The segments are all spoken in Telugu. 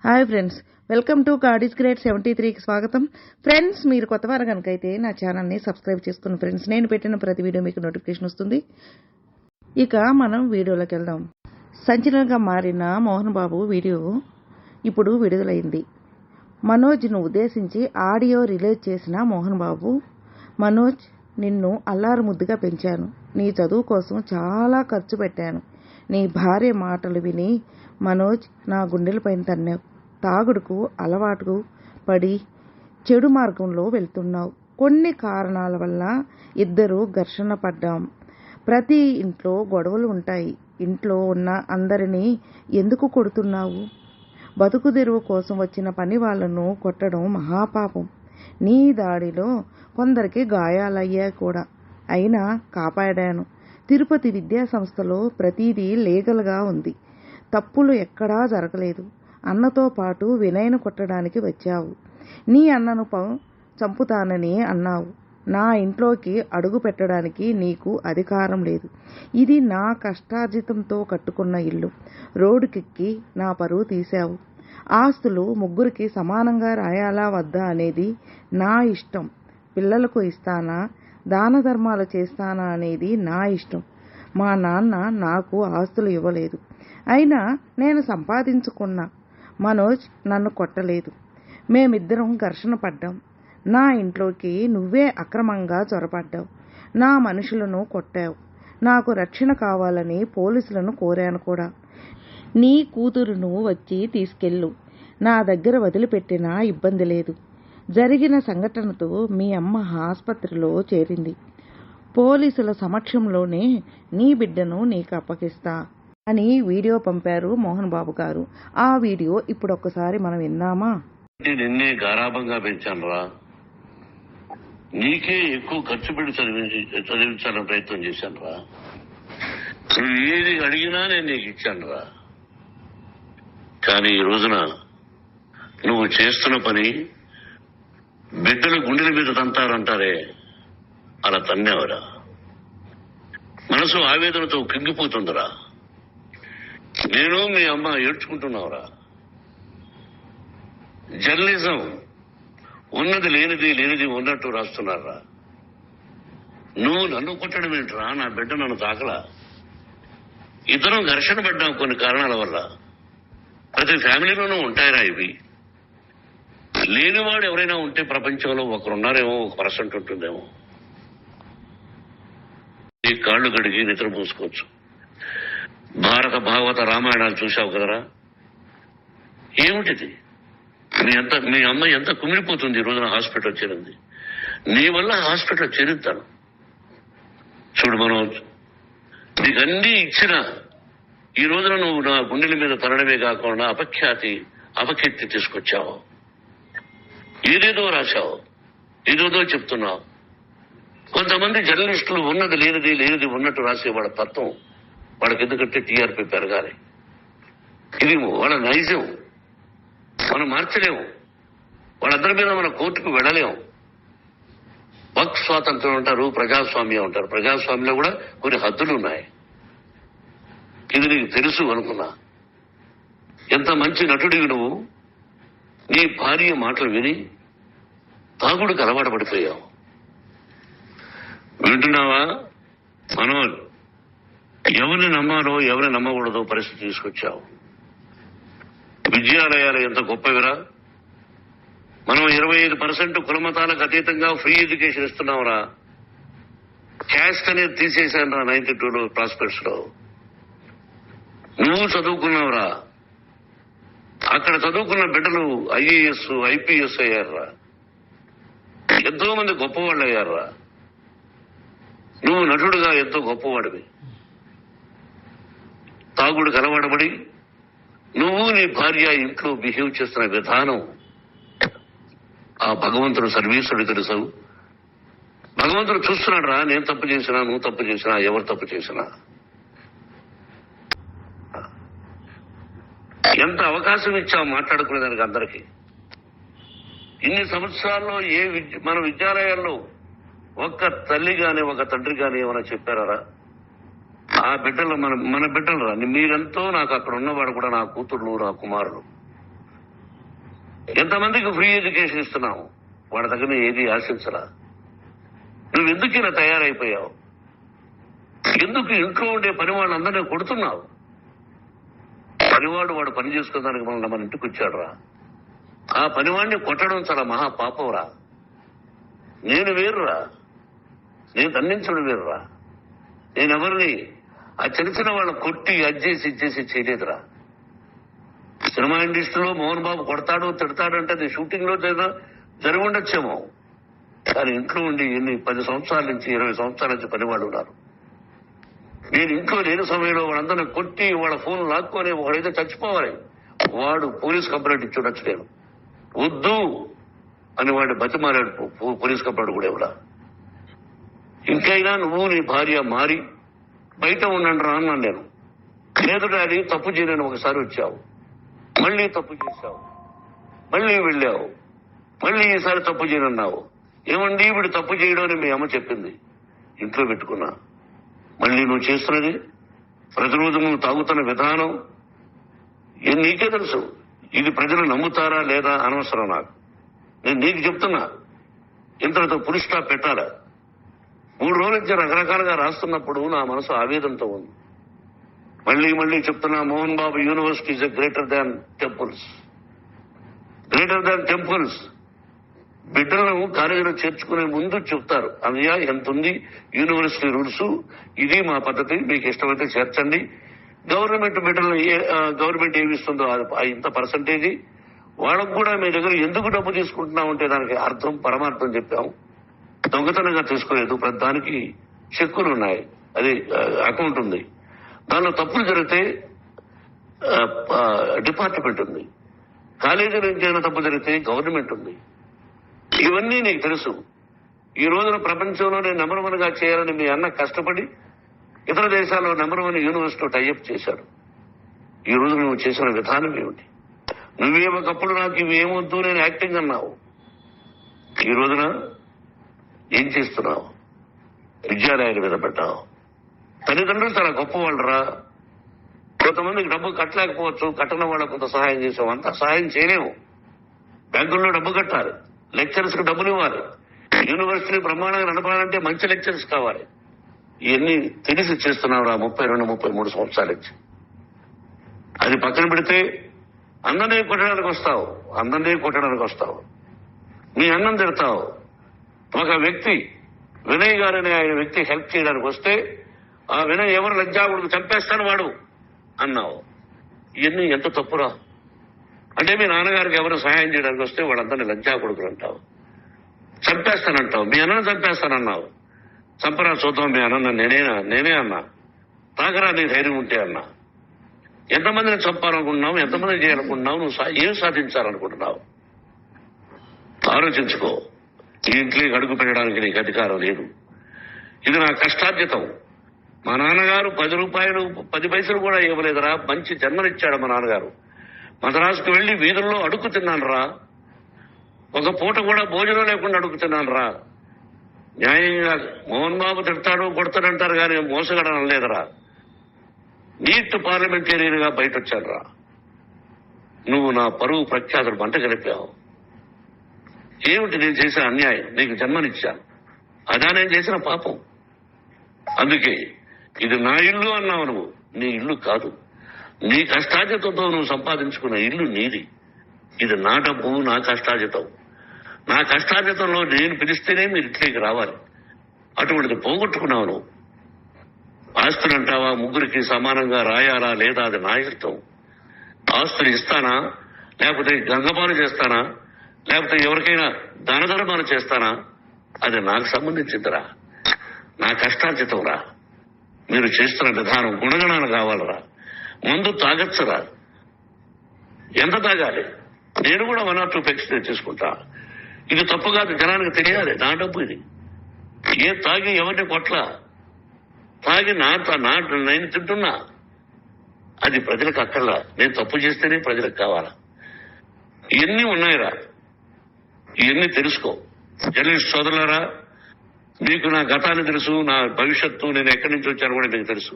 హాయ్ ఫ్రెండ్స్, వెల్కమ్ టు గాడీస్ గ్రేట్ 73కి స్వాగతం. ఫ్రెండ్స్, మీరు కొత్తవారు కనుకైతే నా ఛానల్ని సబ్స్క్రైబ్ చేసుకున్న ఫ్రెండ్స్, నేను పెట్టిన ప్రతి వీడియో మీకు నోటిఫికేషన్ వస్తుంది. ఇక మనం వీడియోలోకి వెళ్దాం. సంచలనంగా మారిన మోహన్ బాబు వీడియో ఇప్పుడు విడుదలైంది. మనోజ్ను ఉద్దేశించి ఆడియో రిలీజ్ చేసిన మోహన్ బాబు, మనోజ్, నిన్ను అల్లారు ముద్దుగా పెంచాను. నీ చదువు కోసం చాలా ఖర్చు పెట్టాను. నీ భార్య మాటలు విని మనోజ్ నా గుండెలపైన తన్నావు. తాగుడుకు అలవాటు పడి చెడు మార్గంలో వెళ్తున్నావు. కొన్ని కారణాల వల్ల ఇద్దరు ఘర్షణ పడ్డాం. ప్రతి ఇంట్లో గొడవలు ఉంటాయి. ఇంట్లో ఉన్న అందరినీ ఎందుకు కొడుతున్నావు? బతుకు తెరువు కోసం వచ్చిన పని వాళ్లను కొట్టడం మహాపాపం. నీ దాడిలో కొందరికి గాయాలయ్యాయి కూడా. అయినా కాపాడాను. తిరుపతి విద్యా సంస్థలో ప్రతిదీ లీగల్గా ఉంది. తప్పులు ఎక్కడా జరగలేదు. అన్నతో పాటు వినయ్ను కొట్టడానికి వచ్చావు. నీ అన్నను చంపుతానని అన్నావు. నా ఇంట్లోకి అడుగు పెట్టడానికి నీకు అధికారం లేదు. ఇది నా కష్టార్జితంతో కట్టుకున్న ఇల్లు. రోడ్డుకెక్కి నా పరువు తీశావు. ఆస్తులు ముగ్గురికి సమానంగా రాయాలా వద్దా అనేది నా ఇష్టం. పిల్లలకు ఇస్తానా, దాన ధర్మాలు చేస్తానా అనేది నా ఇష్టం. మా నాన్న నాకు ఆస్తులు ఇవ్వలేదు. అయినా నేను సంపాదించుకున్నా. మనోజ్ నన్ను కొట్టలేదు. మేమిద్దరం ఘర్షణ పడ్డాం. నా ఇంట్లోకి నువ్వే అక్రమంగా చొరబడ్డావు. నా మనుషులను కొట్టావు. నాకు రక్షణ కావాలని పోలీసులను కోరాను కూడా. నీ కూతురును వచ్చి తీసుకెళ్ళు. నా దగ్గర వదిలిపెట్టినా ఇబ్బంది లేదు. జరిగిన సంఘటనతో మీ అమ్మ ఆసుపత్రిలో చేరింది. పోలీసుల సమక్షంలోనే నీ బిడ్డను నీకు అప్పగిస్తా అని వీడియో పంపారు మోహన్ బాబు గారు. ఆ వీడియో ఇప్పుడు ఒక్కసారి మనం విన్నామా? నిన్నే గారాభంగా పెంచానురా. నీకే ఎక్కువ ఖర్చు పెట్టి చదివించాలని ప్రయత్నం చేశానురా. నువ్వు ఏది అడిగినా నేను నీకు ఇచ్చానురా. కానీ ఈ రోజున నువ్వు చేస్తున్న పని బిడ్డలు గుండెల మీద తంతారంటారే, అలా తన్నేవరా. మనసు ఆవేదనతో కింగిపోతుందిరా. నేను మీ అమ్మ ఏడ్చుకుంటున్నావురా. జర్నలిజం ఉన్నది లేనిది, లేనిది ఉన్నట్టు రాస్తున్నారా. నువ్వు నన్ను కొట్టడం ఏంట్రా? నా బిడ్డ నన్ను తాకలా. ఇద్దరం ఘర్షణ పడ్డాం కొన్ని కారణాల వల్ల. ప్రతి ఫ్యామిలీలోనూ ఉంటాయిరా ఇవి. లేనివాడు ఎవరైనా ఉంటే ప్రపంచంలో ఒకరున్నారేమో, 1% ఉంటుందేమో. ఈ కాళ్ళు గడిగి నిద్ర పూసుకోవచ్చు. భారత భాగవత రామాయణాలు చూశావు కదరా. ఏమిటిది? మీ అమ్మ ఎంత కుమిలిపోతుంది ఈ రోజున హాస్పిటల్ చేరింది. నీ వల్ల హాస్పిటల్ చేరుతాను. చూడు మనోజ్, నీకు అన్నీ ఇచ్చిన ఈ రోజున నువ్వు నా గుండెల మీద తనడమే కాకుండా అపకీర్తి తీసుకొచ్చావు. ఏదేదో రాశావు, ఏదేదో చెప్తున్నావు. కొంతమంది జర్నలిస్టులు ఉన్నది లేనిది, లేనిది ఉన్నట్టు రాసేవాళ్ళ తత్వం వాళ్ళకి. ఎందుకంటే టీఆర్పీ పెరగాలి. ఇది వాళ్ళ నైజం. మనం మార్చలేము. వాళ్ళందరి మీద మన కోర్టుకు వెళ్ళలేము. వక్ స్వాతంత్రం అంటారు, ప్రజాస్వామ్యం అంటారు. ప్రజాస్వామ్యంలో కూడా కొన్ని హద్దులు ఉన్నాయి. ఇది నీకు తెలుసు అనుకున్నా. ఎంత మంచి నటుడివి నువ్వు. నీ భార్య మాటలు విని తాగుడుకు అలవాటు పడిపోయావు. వింటున్నావా మనోజ్? ఎవరిని నమ్మాలో ఎవరిని నమ్మకూడదో పరిస్థితి తీసుకొచ్చావు. విద్యాలయాలు ఎంత గొప్పవిరా. మనం 25% కులమతాలకు అతీతంగా ఫ్రీ ఎడ్యుకేషన్ ఇస్తున్నావురా. క్యాస్ట్ అనేది తీసేశాను రా 92లో ప్రాస్పెక్ట్స్ లో. నువ్వు చదువుకున్నావురా. అక్కడ చదువుకున్న బిడ్డలు IAS, IPS అయ్యారా. ఎంతో మంది గొప్పవాళ్ళు అయ్యారా. నువ్వు నటుడుగా ఎంతో గొప్పవాడివి. తాగుడు కలవాడబడి నువ్వు నీ భార్య ఇంట్లో బిహేవ్ చేస్తున్న విధానం ఆ భగవంతుడు సర్వీసుడు తెలుసు. భగవంతుడు చూస్తున్నాడు రా. నేను తప్పు చేసినా, నువ్వు తప్పు చేసినా, ఎవరు తప్పు చేసినా. ఎంత అవకాశం ఇచ్చావు మాట్లాడుకునే దానికి అందరికీ. ఇన్ని సంవత్సరాల్లో మన విద్యాలయాల్లో ఒక్క తల్లి గాని, ఒక తండ్రి గాని ఏమైనా చెప్పారా? ఆ బిడ్డలు మన బిడ్డలు రా. మీరెంతో నాకు అక్కడ ఉన్నవాడు కూడా నా కూతుర్లు, నా కుమారులు. ఎంతమందికి ఫ్రీ ఎడ్యుకేషన్ ఇస్తున్నావు? వాళ్ళ దగ్గర ఏది ఆశించరా. నువ్వు ఎందుకు ఇలా తయారైపోయావు? ఎందుకు ఇంట్లో ఉండే పని వాళ్ళందరినీ కొడుతున్నావు? పనివాడు వాడు పని చేసుకోవడానికి మన ఇంటికి వచ్చాడు రా. ఆ పనివాడిని కొట్టడం చాలా మహా పాపంరా. నేను వేరురా, నేను దండించడం వేరురా. నేనెవరిని ఆ చిన్న చిన్న వాళ్ళని కొట్టి అజ్జేసి ఇచ్చేసి చేయలేదురా. సినిమా ఇండస్ట్రీలో మోహన్ బాబు కొడతాడు తిడతాడు అంటే అది షూటింగ్ లో జరిగి ఉండొచ్చేమో, కానీ ఇంట్లో ఉండి 10 సంవత్సరాల నుంచి 20 సంవత్సరాల నుంచి పనివాళ్ళు ఉన్నారు. నేను ఇంట్లో లేని సమయంలో వాళ్ళందరినీ కొట్టి వాళ్ళ ఫోన్ లాక్కొని ఒకడైతే చచ్చిపోవాలి, వాడు పోలీస్ కంప్లైంట్ ఇచ్చి ఉండొచ్చు. నేను వద్దు అని వాడిని బతిమారాడు, పోలీస్ కంప్లైంట్ కూడా ఎవరా. ఇంకైనా నువ్వు నీ భార్య మారి బయట ఉండండి రా అన్నాను నేను. లేదు డాడీ తప్పు చేయలేని ఒకసారి వచ్చావు, మళ్ళీ తప్పు చేశావు, మళ్ళీ వెళ్ళావు, మళ్ళీ ఈసారి తప్పు చేయనన్నావు. ఏమండి వీడు తప్పు చేయడం అని మీ అమ్మ చెప్పింది, ఇంట్లో పెట్టుకున్నా. మళ్ళీ నువ్వు చేస్తున్నది ప్రతిరోజు నువ్వు తాగుతున్న విధానం నీకే తెలుసు. ఇది ప్రజలు నమ్ముతారా లేదా అనవసరం నాకు. నేను నీకు చెప్తున్నా, ఇంతటితో పులి స్టాప్ పెట్టాలా. 3 రోజుల నుంచి రకరకాలుగా రాస్తున్నప్పుడు నా మనసు ఆవేదనతో ఉంది. మళ్ళీ చెప్తున్నా, Mohan Babu university is greater than temples. Greater than temples. బిడ్డలను కాలేజీలో చేర్చుకునే ముందు చెప్తారు, అన్నయ్య ఎంత ఉంది యూనివర్సిటీ రూల్స్, ఇది మా పద్ధతి, మీకు ఇష్టమైతే చేర్చండి. గవర్నమెంట్ బిడ్డలను గవర్నమెంట్ ఏమి ఇస్తుందో ఇంత పర్సంటేజీ, వాళ్ళకు కూడా మీ దగ్గర ఎందుకు డబ్బు తీసుకుంటున్నామంటే దానికి అర్థం పరమార్థం చెప్పాము. దొంగతనంగా తీసుకోలేదు, ప్రతి దానికి చెక్కులు ఉన్నాయి, అది అకౌంట్ ఉంది. దానిలో తప్పులు జరిగితే డిపార్ట్మెంట్ ఉంది, కాలేజీ నుంచి అయినా తప్పు జరిగితే గవర్నమెంట్ ఉంది. ఇవన్నీ నీకు తెలుసు. ఈ రోజున ప్రపంచంలోనే నెంబర్ 1 గా చేయాలని మీ అన్న కష్టపడి ఇతర దేశాల్లో నెంబర్ 1 యూనివర్సిటీ టైఅప్ చేశాడు. ఈ రోజు నువ్వు చేసిన విధానం ఏమిటి? నువ్వే ఒకప్పుడు నాకు ఇవి ఏమొద్దు నేను యాక్టింగ్ అన్నావు, ఈ రోజున ఏం చేస్తున్నావు? విద్యాలయాల మీద పెట్టావు. తల్లిదండ్రులు చాలా గొప్పవాళ్ళు రా. కొంతమందికి డబ్బు కట్టలేకపోవచ్చు, కట్టని వాళ్ళకు కొంత సహాయం చేసావు, అంతా సహాయం చేయలేము. బ్యాంకుల్లో డబ్బు కట్టాలి, లెక్చరర్స్ కు డబ్బులు ఇవ్వాలి, యూనివర్సిటీ బ్రహ్మాండంగా నడపాలంటే మంచి లెక్చరర్స్ కావాలి. ఇవన్నీ తెలిసి చేస్తున్నావు రా 32-33 సంవత్సరాల నుంచి. అది పక్కన పెడితే అందరినీ కొట్టడానికి వస్తావు, మీ అన్నం తిడతావు. ఒక వ్యక్తి వినయ్ గారని ఆయన వ్యక్తి హెల్ప్ చేయడానికి వస్తే ఆ వినయ్ ఎవరు లంచాకుడుకు చంపేస్తాను వాడు అన్నావు. ఇవన్నీ ఎంత తప్పురా. అంటే మీ నాన్నగారికి ఎవరు సహాయం చేయడానికి వస్తే వాళ్ళందరినీ లంచాకుడుకులు అంటావు, చంపేస్తానంటావు. మీ అన్నను చంపేస్తానన్నావు, చంపరా చూద్దాం మీ అన్న. నేనే అన్నా, తాగరా నీ ధైర్యం ఉంటే అన్నా. ఎంతమందిని చంపాలనుకుంటున్నావు, ఎంతమందిని చేయాలనుకుంటున్నావు, నువ్వు ఏం సాధించాలనుకుంటున్నావు ఆలోచించుకో. ఈ ఇంట్లోకి అడుగు పెట్టడానికి నీకు అధికారం లేదు. ఇది నా కష్టార్జితం. మా నాన్నగారు 10 రూపాయలు 10 పైసలు కూడా ఇవ్వలేదురా. మంచి జన్మనిచ్చాడు మా నాన్నగారు. మద్రాసుకు వెళ్లి వీధుల్లో అడుగు తిన్నాను రా. ఒక పూట కూడా భోజనం లేకుండా అడుగు తిన్నాను రా. న్యాయంగా మోహన్ బాబు తిడతాడు కొడతాడంటారు కానీ మోసగడం లేదురా. నీట్ పార్లమెంటేరియన్ గా బయట వచ్చాను రా. నువ్వు నా పరువు ప్రఖ్యాతులు మంట గడిపావు. ఏమిటి నేను చేసిన అన్యాయం? నీకు జన్మనిచ్చాను, అదా నేను చేసిన పాపం. అందుకే ఇది నా ఇల్లు అన్నావు. నువ్వు నీ ఇల్లు కాదు, నీ కష్టార్జితంతో నువ్వు సంపాదించుకున్న ఇల్లు నీది. ఇది నా డబ్బు, నా కష్టార్జితం. నా కష్టార్జితంలో నేను పిలిస్తేనే మీరు ఇంట్లోకి రావాలి. అటువంటిది పోగొట్టుకున్నావు నువ్వు. ఆస్తులు అంటావా, 3కి సమానంగా రాయాలా లేదా అది నా ఇష్టం. ఆస్తులు ఇస్తానా, లేకపోతే గంగపాలు చేస్తానా, లేకపోతే ఎవరికైనా దానధర్మాలు చేస్తానా, అది నాకు సంబంధించిందిరా, నా కష్టార్జితం రా. మీరు చేస్తున్న విధానం గుణగణాలు కావాలరా. మందు తాగచ్చురా, ఎంత తాగాలి? నేను కూడా 1 or 2 పెగ్స్ తెచ్చేసుకుంటా. ఇది తప్పు కాదు, జనానికి తెలియాలి. నా డబ్బు ఇది. తాగి ఎవరిని కొట్లా, తాగి నేను తింటున్నా. అది ప్రజలకు అక్కర్లా. నేను తప్పు చేస్తేనే ప్రజలకు కావాలా. ఇవన్నీ ఉన్నాయిరా, ఇవన్నీ తెలుసుకో. జర్నలిస్ట్ సోదరులారా, మీకు నా గతాన్ని తెలుసు, నా భవిష్యత్తు, నేను ఎక్కడి నుంచి వచ్చాను కూడా మీకు తెలుసు.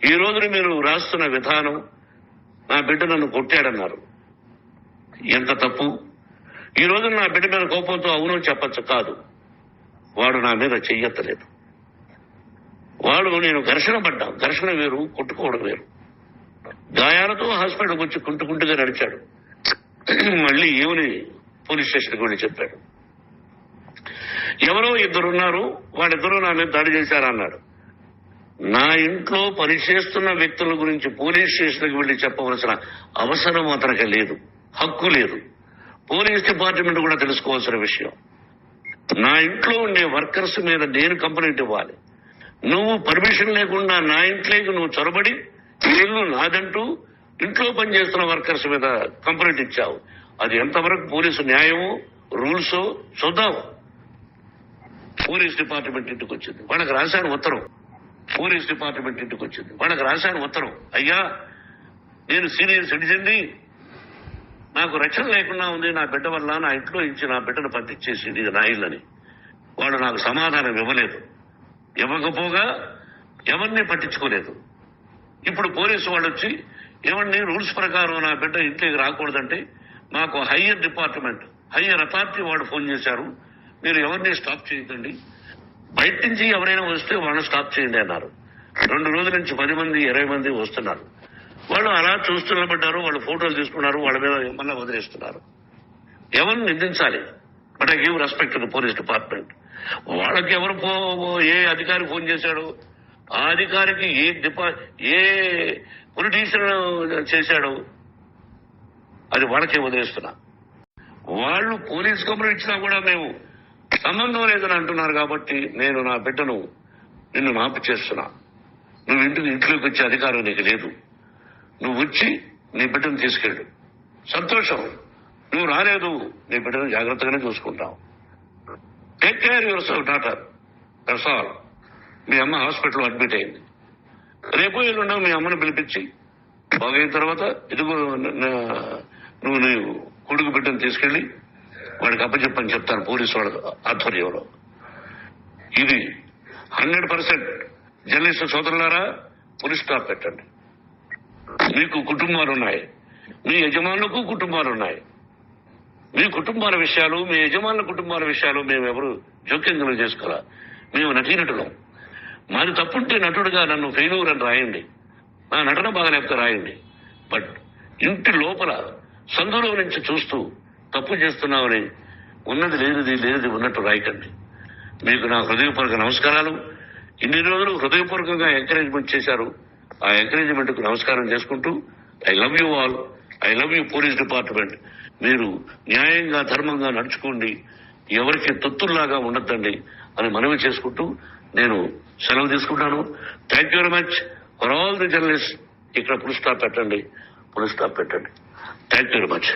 ఈ రోజున మీరు రాస్తున్న విధానం, నా బిడ్డ నన్ను కొట్టాడన్నారు. ఎంత తప్పు. ఈ రోజు నా బిడ్డ మీద కోపంతో అవును చెప్పచ్చు, కాదు. వాడు నా మీద చెయ్యెత్తలేదు. వాడు నేను ఘర్షణ పడ్డా. ఘర్షణ వేరు, కొట్టుకోవడం వేరు. గాయాలతో హాస్పిటల్కి వచ్చి కుంటుకుంటుగా నడిచాడు. మళ్ళీ ఏమని పోలీస్ స్టేషన్కి వెళ్ళి చెప్పాడు. ఎవరో ఇద్దరున్నారు, వాళ్ళిద్దరూ నా మీద దాడి చేశారన్నాడు. నా ఇంట్లో పనిచేస్తున్న వ్యక్తుల గురించి పోలీస్ స్టేషన్కి వెళ్లి చెప్పవలసిన అవసరం అతనికి లేదు, హక్కు లేదు. పోలీస్ డిపార్ట్మెంట్ కూడా తెలుసుకోవాల్సిన విషయం. నా ఇంట్లో ఉండే వర్కర్స్ మీద నేను కంప్లైంట్ ఇవ్వాలి. నువ్వు పర్మిషన్ లేకుండా నా ఇంట్లోకి నువ్వు చొరబడి ఇల్లు నాదంటూ ఇంట్లో పనిచేస్తున్న వర్కర్స్ మీద కంప్లైంట్ ఇచ్చావు. అది ఎంతవరకు పోలీసు న్యాయమో రూల్సో చూద్దాం. పోలీస్ డిపార్ట్మెంట్ ఇంటికి వచ్చింది, వాళ్ళకి రాశాను ఉత్తరం. పోలీస్ డిపార్ట్మెంట్ ఇంటికి వచ్చింది, వాళ్ళకి రాశాను ఉత్తరం. అయ్యా, నేను సీనియర్ సిటిజన్ని, నాకు రక్షణ లేకుండా ఉంది. నా బిడ్డ వల్ల నా ఇంట్లో ఇచ్చి నా బిడ్డను పంపించేసి ఇది నా ఇల్లని. వాడు నాకు సమాధానం ఇవ్వలేదు. ఇవ్వకపోగా ఎవరిని పట్టించుకోలేదు. ఇప్పుడు పోలీసు వాళ్ళు వచ్చి ఏమన్నా రూల్స్ ప్రకారం నా బిడ్డ ఇంట్లోకి రాకూడదంటే మాకు హయ్యర్ డిపార్ట్మెంట్, హయ్యర్ అథారిటీ వాళ్ళు ఫోన్ చేశారు. మీరు ఎవరిని స్టాప్ చేయకండి, బయట నుంచి ఎవరైనా వస్తే వాళ్ళని స్టాప్ చేయండి అన్నారు. 2 రోజుల నుంచి 10 మంది 20 మంది వస్తున్నారు. వాళ్ళు అలా చూస్తూ నిలబడ్డారు. వాళ్ళు ఫోటోలు తీసుకున్నారు, వాళ్ళ మీద మళ్ళీ వదిలేస్తున్నారు. ఎవరిని నిందించాలి? But I give respect to the police department. వాళ్ళకి ఎవరు ఏ అధికారి ఫోన్ చేశాడు, ఆ అధికారికి ఏ పొలిటీషియన్ చేశాడు, అది వాళ్ళకే వదిలేస్తున్నా. వాళ్ళు పోలీస్ కంప్లైంట్ ఇచ్చినా కూడా మేము సంబంధం లేదని అంటున్నారు. కాబట్టి నేను నా బిడ్డను నిన్ను మాపు చేస్తున్నా. నువ్వు ఇంట్లోకి వచ్చే అధికారం నీకు లేదు. నువ్వు వచ్చి నీ బిడ్డను తీసుకెళ్ళు. సంతోషం. నువ్వు రాలేదు, నీ బిడ్డను జాగ్రత్తగానే చూసుకుంటావు. Take care yourself daughter, that's all. మీ అమ్మ హాస్పిటల్లో అడ్మిట్ అయింది. రేపు ఎల్లుండో మీ అమ్మను పిలిపించి బాగైన తర్వాత ఇదిగో నువ్వు నీ కొడుకు బిడ్డను తీసుకెళ్లి వాడికి అప్పచెప్పని చెప్తాను పోలీసు వాళ్ళ ఆధ్వర్యంలో. ఇది 100% జర్నలిస్టు సోదరులారా, పోలీస్ స్టాప్ పెట్టండి. మీకు కుటుంబాలు ఉన్నాయి, మీ యజమానులకు కుటుంబాలు ఉన్నాయి. మీ కుటుంబాల విషయాలు, మీ యజమానుల కుటుంబాల విషయాలు మేమెవరు జోక్యం చేసుకోవాలా? మేము నటీనటులం. మాది తప్పుంటే నటుడుగా నన్ను ఫెయిల్యూర్ అని రాయండి, నా నటన బాగాలేకపోతే రాయండి. బట్ ఇంటి లోపల సందులో నుంచి చూస్తూ తప్పు చేస్తున్నామని ఉన్నది లేనిది ఉన్నట్టు రాయకండి. మీకు నా హృదయపూర్వక నమస్కారాలు. ఇన్ని రోజులు హృదయపూర్వకంగా ఎంకరేజ్మెంట్ చేశారు. ఆ ఎంకరేజ్మెంట్ కు నమస్కారం చేసుకుంటూ I love you all. I love you police department. మీరు న్యాయంగా ధర్మంగా నడుచుకోండి, ఎవరికి తొత్తుల్లాగా ఉండద్దండి అని మనవి చేసుకుంటూ నేను సెలవు తీసుకుంటాను. Thank you very much for all the journalist. ఇక్కడ ఫుల్ స్టాప్ పెట్టండి. Thank you very much.